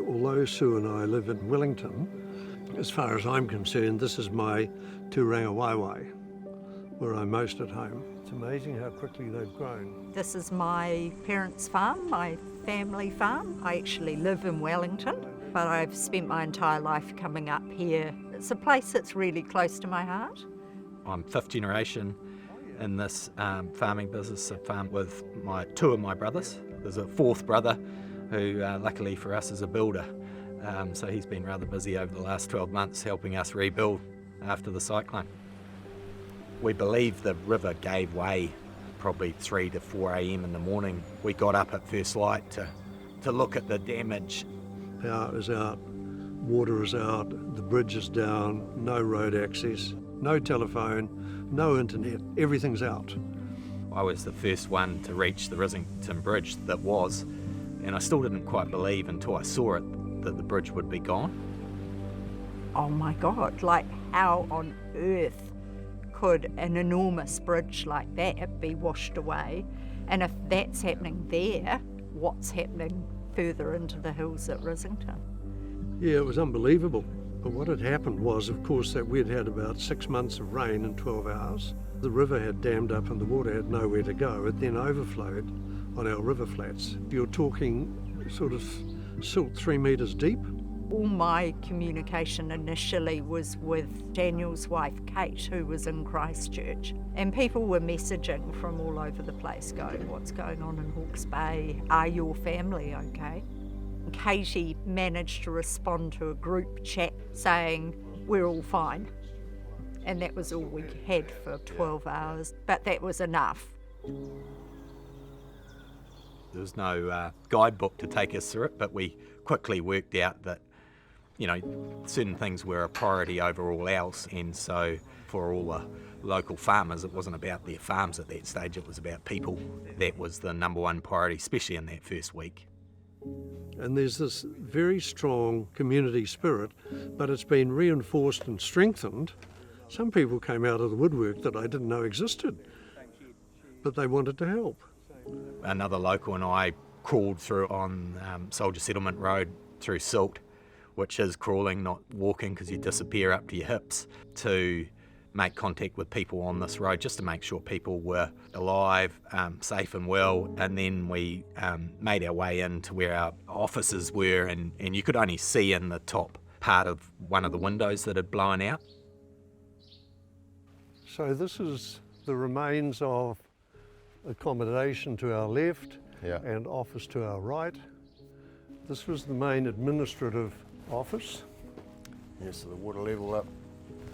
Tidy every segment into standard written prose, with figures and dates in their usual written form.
although Sue and I live in Wellington, as far as I'm concerned, this is my Turanga Waiwai, where I'm most at home. It's amazing how quickly they've grown. This is my parents' farm, my family farm. I actually live in Wellington, but I've spent my entire life coming up here. It's a place that's really close to my heart. I'm fifth generation in this farming business. I farm with two of my brothers. There's a fourth brother who, luckily for us, is a builder. So he's been rather busy over the last 12 months helping us rebuild after the cyclone. We believe the river gave way probably 3 to 4 a.m. in the morning. We got up at first light to look at the damage. Power is out, water is out, the bridge is down, no road access, no telephone, no internet, everything's out. I was the first one to reach the Rissington Bridge that was, and I still didn't quite believe until I saw it that the bridge would be gone. Oh my God, like how on earth could an enormous bridge like that be washed away? And if that's happening there, what's happening further into the hills at Rissington? Yeah, it was unbelievable. But what had happened was, of course, that we'd had about 6 months of rain in 12 hours. The river had dammed up and the water had nowhere to go. It then overflowed on our river flats. You're talking sort of silt 3 metres deep. All my communication initially was with Daniel's wife, Kate, who was in Christchurch. And people were messaging from all over the place going, what's going on in Hawke's Bay? Are your family okay? And Katie managed to respond to a group chat saying, we're all fine. And that was all we had for 12 hours, but that was enough. There was no guidebook to take us through it, but we quickly worked out that certain things were a priority over all else, and so for all the local farmers, it wasn't about their farms at that stage, it was about people. That was the number one priority, especially in that first week. And there's this very strong community spirit, but it's been reinforced and strengthened. Some people came out of the woodwork that I didn't know existed, but they wanted to help. Another local and I crawled through on Soldier Settlement Road through silt, which is crawling, not walking, because you disappear up to your hips, to make contact with people on this road just to make sure people were alive, safe and well. And then we made our way into where our offices were, and you could only see in the top part of one of the windows that had blown out. So this is the remains of accommodation to our left and office to our right. This was the main administrative office. Yes, so the water level up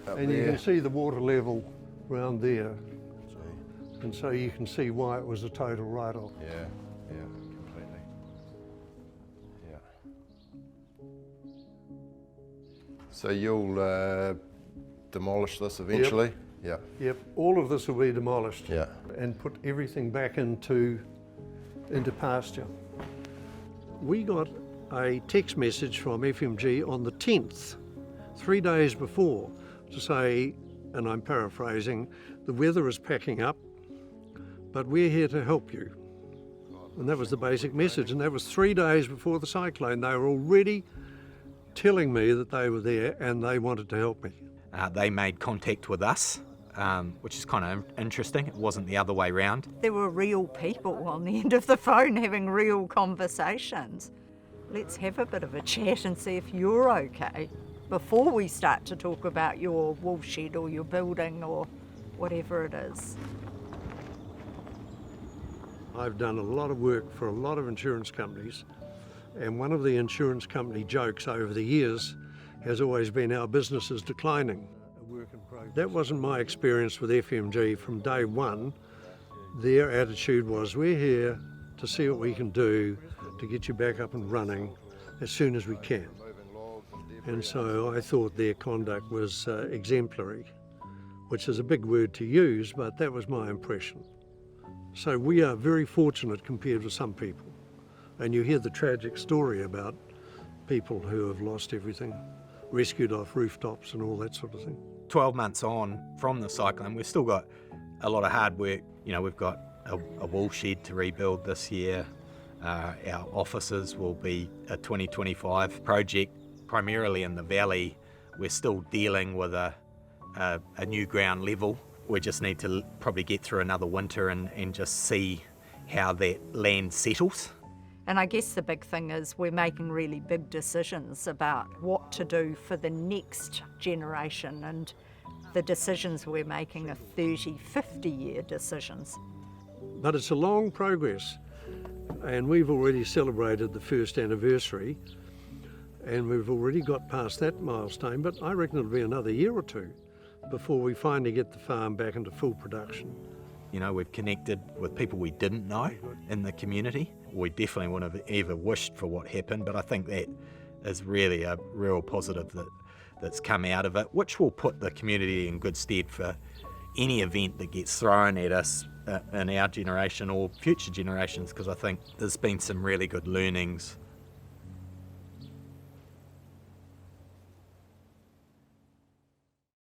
and there. You can see the water level around there. And so you can see why it was a total write-off. Yeah, completely. Yeah. So you'll demolish this eventually? Yep, all of this will be demolished and put everything back into pasture. We got a text message from FMG on the 10th, 3 days before, to say, and I'm paraphrasing, the weather is packing up, but we're here to help you. And that was the basic message, and that was 3 days before the cyclone. They were already telling me that they were there and they wanted to help me. They made contact with us, which is kind of interesting. It wasn't the other way round. There were real people on the end of the phone having real conversations. Let's have a bit of a chat and see if you're okay before we start to talk about your wool shed or your building or whatever it is. I've done a lot of work for a lot of insurance companies, and one of the insurance company jokes over the years has always been our business is declining. That wasn't my experience with FMG from day one. Their attitude was, we're here to see what we can do to get you back up and running as soon as we can. And so I thought their conduct was exemplary, which is a big word to use, but that was my impression. So we are very fortunate compared with some people. And you hear the tragic story about people who have lost everything, rescued off rooftops and all that sort of thing. 12 months on from the cyclone, we've still got a lot of hard work. We've got a wool shed to rebuild this year. Our offices will be a 2025 project, primarily in the valley. We're still dealing with a new ground level. We just need to probably get through another winter and just see how that land settles. And I guess the big thing is we're making really big decisions about what to do for the next generation, and the decisions we're making are 30, 50-year decisions. But it's a long progress, and we've already celebrated the first anniversary, and we've already got past that milestone, but I reckon it'll be another year or two before we finally get the farm back into full production. You know, we've connected with people we didn't know in the community. We definitely wouldn't have ever wished for what happened, but I think that is really a real positive that's come out of it, which will put the community in good stead for any event that gets thrown at us in our generation or future generations, because I think there's been some really good learnings